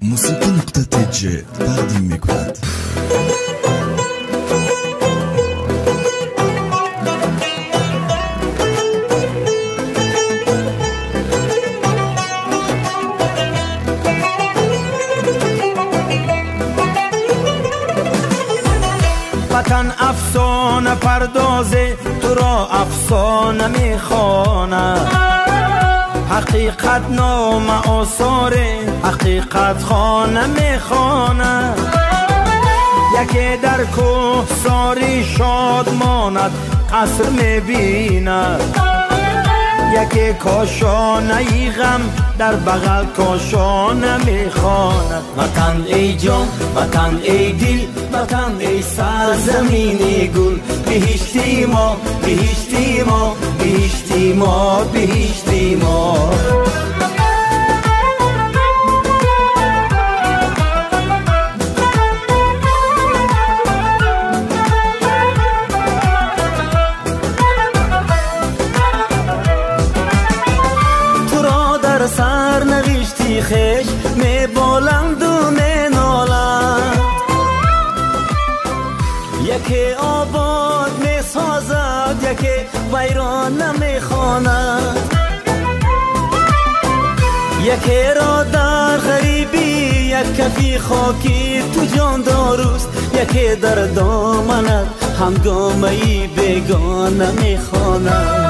موسیقی.tj تقدیم میکند. وطن افسانه پردازه تو را افسانه میخوانه، حقیقت نام آثار حقیقت خانه میخوانه. یکی در کوه ساری شاد ماند قصر میبیند، یکی کاشانه ای غم در بغل کاشانه میخواند. وطن ای جان، وطن ای دل، وطن ای سرزمین گل، بهشتی ما، بهشتی ما، بهشتی ما، بهشتی ما. سر نوشتی خش می بالند و می نالند، یکی آباد می سازد یکی ویران نمی خواند، یکی را در غریبی یک کفی خاکی تو جان داروست، یکی در دامنت همگامه بیگانه می خواند.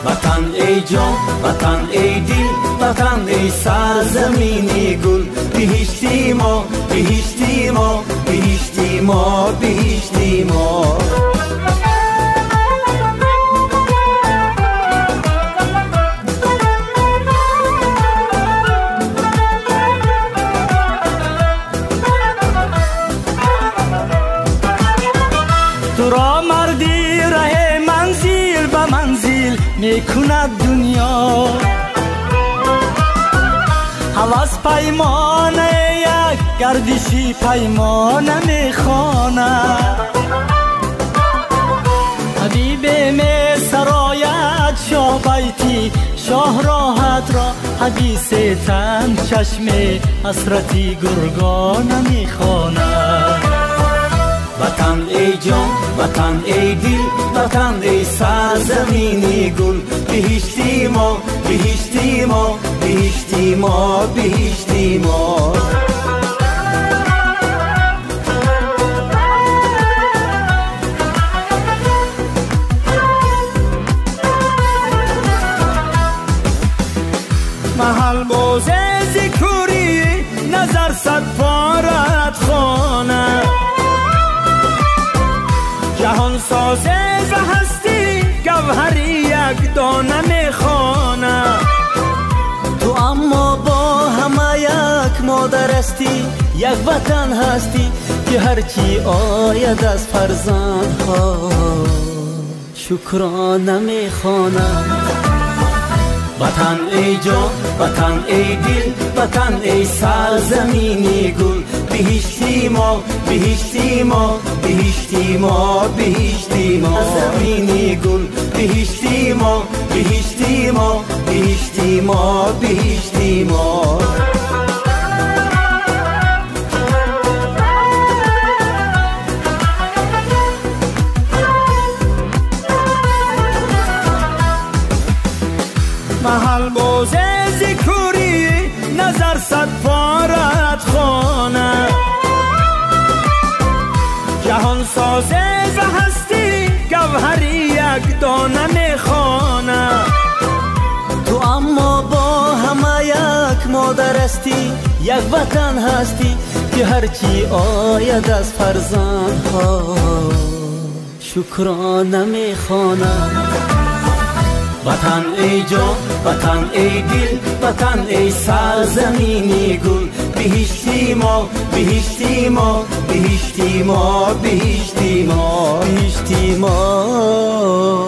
وطن ای جان، وطن ای دل، وطن ای سرزمین گل، بهشتی ما، بهشتی ما، بهشتی ما، بهشتی ما. تو را مردی ره منزل به منزل میکند دنیا، هوس پیمانه یک گردشی پیمانه میخواند. حبیب می سرایت شاه بیتی شاه راحت را، حدیث تن چشم حسرتی گرگانه میخواند. وطن ای جان، وطن ای دل، وطن ای سرزمین گل، بهشتی ما، بهشتی ما، بهشتی ما، بهشتی ما. محل باز ذکری نظر صد پارت خانه، جهان سازه و هستی گوهری یک دانه میخوانه. تو اما با همه یک مادر هستی، یک وطن هستی که هرچی آید از فرزندها شکرانه میخوانه. وطن ای جان، وطن ای دل، وطن ای سرزمین گل، بهشتی ما، بهشتی ما، بهشتی ما، بهشتی ما. زمین گل، بهشتی ما، بهشتی ما، بهشتی ما، بهشتی ما. محل باز ذکری نظر صد پارت خانه، جهان سازه و هستی گوهری یک دانه میخوانه. تو اما با همه یک مادر هستی، یک وطن هستی که هرچی آید از فرزندها شکرانه میخوانه. وطن ای جان، وطن ای دل، وطن ای سرزمین گل، بهشتی ما، بهشتی ما، بهشتی ما، بهشتی ما، بهشتی ما.